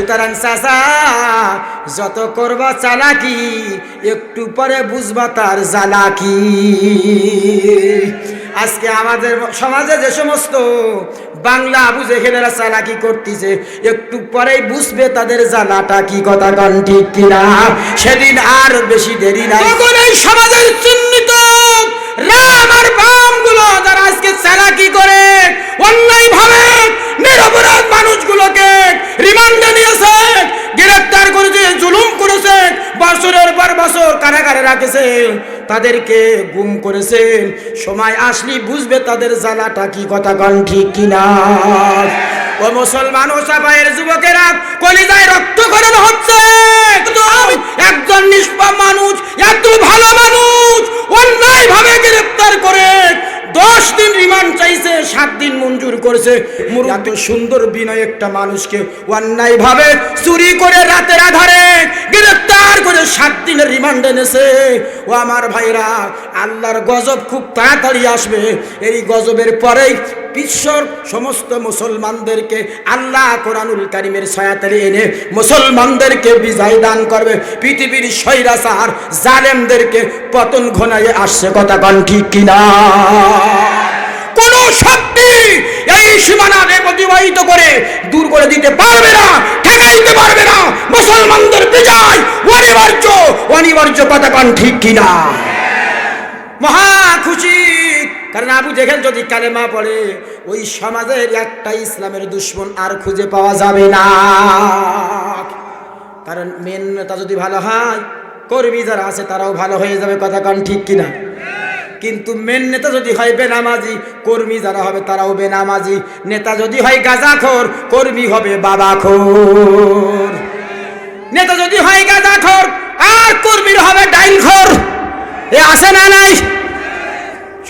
সুতরাং চাচা যত করবা চালাকি একটু পরে বুঝবা তার জ্বালাকি। আজকে আমাদের সমাজে যে সমস্ত বাংলা আবু জেহেলেরা চালাকি করতেছে একটু পরেই বুঝবে তাদের জ্বালাটা কি। কথা কন ঠিক কিনা? সেদিন আর বেশি দেরি নাই, তখন এই সমাজের চিহ্নিত রাম আর বাম গুলো যারা আজকে চালাকি করে অন্যায় ভাবে নিরপরাধ মানুষগুলোকে রিমান্ডে নিয়েছে, গ্রেফতার করেছে, জুলুম করেছে, বছরের পর বছর কারাগারে রাখেছে, তাদেরকে গুম করেছেন, সময় আসলে বুঝবে তাদের জ্বালাটা কি। কথা কন ঠিক কিনা? ও মুসলমান ও সাফায়ের যুবকেরা, কলিজায় রক্তক্ষরণ হচ্ছে। একজন নিষ্পাপ মানুষ, এত ভালো মানুষ অন্যায় ভাবে গ্রেফতার করে 10 দিন রিমান্ড চাইছে, 7 দিন মঞ্জুর করেছে। এত সুন্দর বিনয় একটা মানুষকে অন্যায় ভাবে চুরি করে রাতের আধারে গ্রেফতার করে 7 দিনের রিমান্ড এনেছে। ও আমার ভাইরা, আল্লাহর গজব খুব তাড়াতাড়ি আসবে। এই গজবের পরেই বিশ্বর সমস্ত মুসলমানদেরকে আল্লাহ কোরআনুল কারীমের ছায়াতলে এনে মুসলমানদেরকে বিজয় দান করবে। পৃথিবীর স্বৈরাচার জালেমদেরকে পতন ঘনায় আসছে। কথা কন ঠিক কিনা? কোন শক্তি এই সীমানাকে অতিবাহিত করে দূর করে দিতে পারবে না, ঠেকাইতে পারবে না। মুসলমানদের বিজয় অনিবার্য, অনিবার্য। কথা কন ঠিক কিনা? মহা খুশি, কারণ আবু জেহেল যদি কালেমা পড়ে ওই সমাজের একটা ইসলামের দুশ্মন আর খুঁজে পাওয়া যাবে না। কারণ মেন নেতা যদি ভালো হয়, কর্মী যারা আছে তারাও ভালো হয়ে যাবে। কথা কন ঠিক কিনা? কিন্তু মেন নেতা যদি হয় বেনামাজি, কর্মী যারা হবে তারাও বেনামাজি। নেতা যদি হয় গাঁজাখোর, কর্মী হবে বাবাখোর। নেতা যদি হয় গাঁজাখোর আর কর্মীর হবে ডাইলখোর। এ আসে না নাই?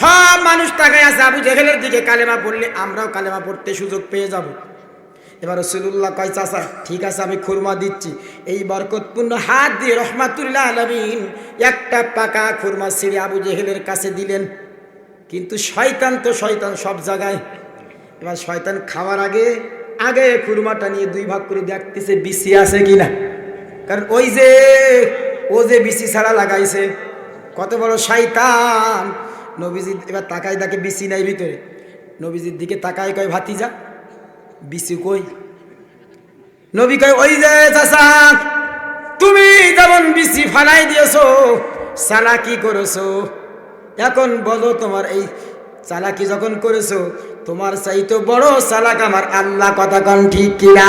সব মানুষ তাকায় আছে আবু জেহেলের দিকে। কালেমা পড়লে আমরাও কালেমা পড়তে সুযোগ পেয়ে যাব। এবার রাসূলুল্লাহ কয়, চাচা ঠিক আছে আমি খুরমা দিচ্ছি। এই বরকতপূর্ণ হাত দিয়ে রহমাতুল্লাহ আলামিন একটা পাকা খুরমা ছিঁড়ে আবু জেহেলের কাছে দিলেন। কিন্তু শয়তান তো শয়তান সব জায়গায়। এবার শয়তান খাওয়ার আগে আগে খুরমাটা নিয়ে 2 ভাগ করে দেখতেছে বিসি আছে কিনা। কারণ ও যে বিসি ছাড়া লাগাইছে, কত বড় শয়তান। নবীজি এবার তাকায় দেখে বিসি নাই ভিতরে। নবীজির দিকে তাকায়, কয় ভাতিজা বিসি কই? নবী কয়, ওই যে চাচা, তুমি যেমন বিসি ফালাই দিয়েছো, চালাকি করেছো, এখন বলো তোমার এই চালাকি যখন করেছো, তোমার চাইতে বড় চালাক আমার আল্লাহ। কথা কন ঠিক কিনা?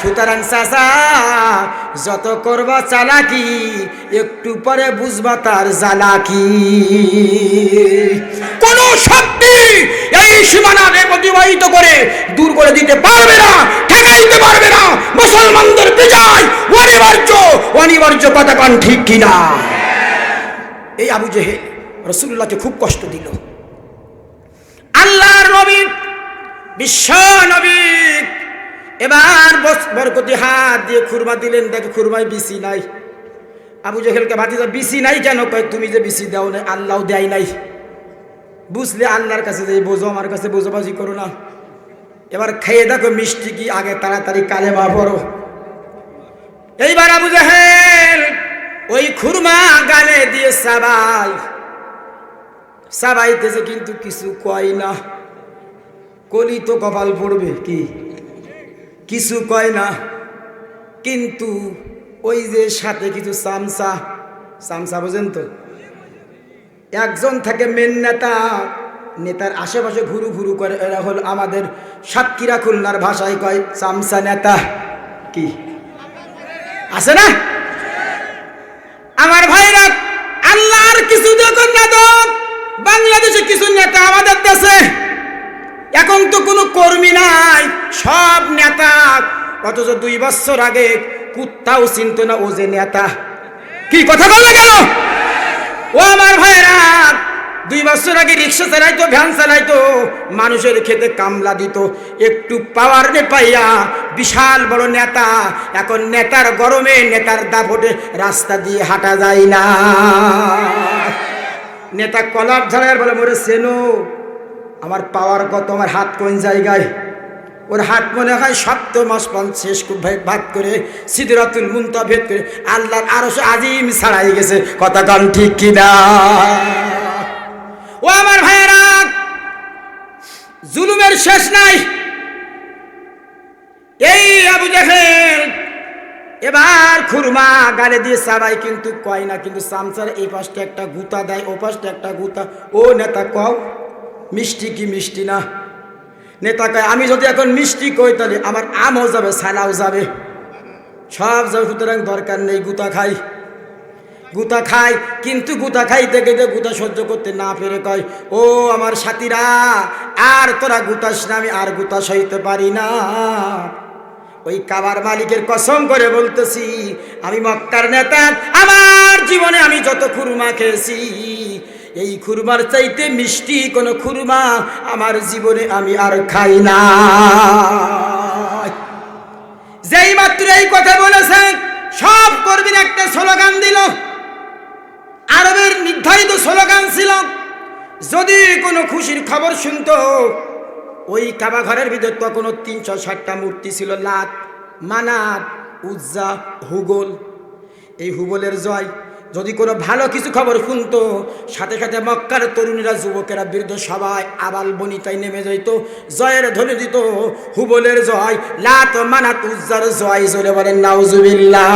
সুতরাং চাচা যত করবা চালাকি একটু পরে বুঝবা তার জ্বালাকি। কোন শক্তি এই সীমানাকে অতিবাহিত করে দূর করে দিতে পারবে না, ঠেকাইতে পারবে না। মুসলমানদের বিজয় অনিবার্য, অনিবার্য। কথা কন ঠিক কিনা? এই আবু জেহেল রাসূলুল্লাহকে খুব কষ্ট দিল। আল্লাহর নবী, বিশ্ব নবী এবার বরকতি হাত দিয়ে খুরমা দিলেন। দেখে খুরমায় বিসি নাই। আবু জেহেলকে ভাতিজা বিসি নাই কেন? কয় তুমি যে বিসি দাও না, আল্লাহ দেয় নাই। বুঝলে আল্লাহর কাছে যে বোঝো, আমার কাছে বোঝাবাজি করো না। এবার খেয়ে দেখো মিষ্টি কি, আগে তাড়াতাড়ি কালেমা পড়ো। এইবার আবু জেহেল ওই খুরমা গালে দিয়ে সাবাইতেছে, কিন্তু কিছু কয় না। কলি তো কপাল পড়বে কি, কিছু কয় না। কিন্তু ওই যে সাথে কিছু চামচা বোঝেন তো, একজন থাকে মেন নেতা, নেতার আশেপাশে ঘুরু ঘুরু করে। এরা হল আমাদের সাতক্ষীরা খুলনার ভাষায় কয় চামচা নেতা। কি আছে না আমার ভাইরা? আল্লাহর কিছু দেখুন না তো, বাংলাদেশে কিছু নেতা আমাদের দেশে এখন তো কোনো কর্মী নাই, সব নেতা। অথচ 2 বছর আগে কুত্তাও চিনত না ও যে নেতা। কি কথা বলবে কেন? ও আমার ভাইরা, 2 বছর আগে রিক্সা চালাইতো, ভ্যান চালাইতো, মানুষের খেতে কামলা দিত। একটু পাওয়ার নে পাইয়া বিশাল বড় নেতা। এখন নেতার গরমে, নেতার দাপটে রাস্তা দিয়ে হাঁটা যায় না। নেতা কলার ঝাড়ার বলে, মোরে সেনো আমার পাওয়ার কত, আমার হাত কোন জায়গায়। ওর হাত মনে হয় 7 মাস পান শেষ ভাগ করে সিদরাতুল মুনতাহা ভেদ করে আল্লাহর আরশ আজিম ছাড়াই গেছে। কথা কান ঠিক কিনা? ও আমার ভাইয়েরা, জুলুমের শেষ নাই। এই আবু জেহেল এবার খুরমা গালে দিয়ে চাবাই, কিন্তু কয় না, কিন্তু চামচার এই পাশটা একটা গুতা দেয়, ও পাশটা একটা গুতা। ও নেতা কও মিষ্টি কি মিষ্টি না? নেতা কয় আমি যদি এখন মিষ্টি কই তাহলে আমার আমও যাবে, ছানাও যাবে, সব যাবে, সুতরাং দরকার নেই, গুতা খাই। গুতা খাই, কিন্তু গুতা খাইতে গেতে গুতা সহ্য করতে না পেরে কয় ও আমার সাথীরা, আর তোরা গুতাস না, আমি আর গুতা সইতে পারি না। ওই কাবার মালিকের কসম করে বলতেছি, আমি মক্কার নেতা, আমার জীবনে আমি যত খুরমা খেয়েছি, এই খুরমার চাইতে মিষ্টি কোন খুরমা আমার জীবনে আমি আর খাই না। যেই মাত্র এই কথা বলেছেন, সব কর্মীরা একটা স্লোগান দিল। আরবের নির্ধারিত স্লোগান ছিল, যদি কোনো খুশির খবর শুনতো, ওই কাবা ঘরের ভিতর তখন 360টা মূর্তি ছিল, লাত, মানাত, উজ্জা, হুবল। এই হুবলের জয়, যদি কোনো ভালো কিছু খবর শুনতো, সাথে সাথে মক্কার তরুণীরা, যুবকেরা, বৃদ্ধ সবাই আবাল বনিতায় নেমে যাইতো, জয়ের ধ্বনি দিত, হুবলের জয়, লাত, মানাত, উজ্জার জয়। জোরে বলেন নাউজুবিল্লাহ।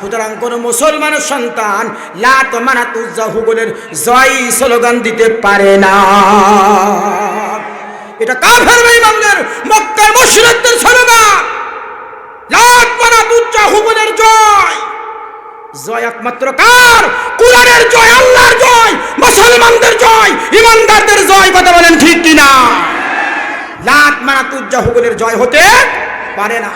সুতরাং কোনো মুসলমানের সন্তান লাত, মানাত, উজ্জা, হুবলের জয় স্লোগান দিতে পারে না। এটা কাফের বেঈমানদের, মক্কার মুশরিকদের স্লোগান। লাত, মানাত, উজ্জা, হুবলের জয়। জয় একমাত্র কার? কুরআনের জয়, আল্লাহর জয়, মুসলমানদের জয়, ইমানদারদের জয়। কথা বলেন ঠিক কিনা? লাত, মানাত, উজ্জা, হুবলের জয় হতে পারে না।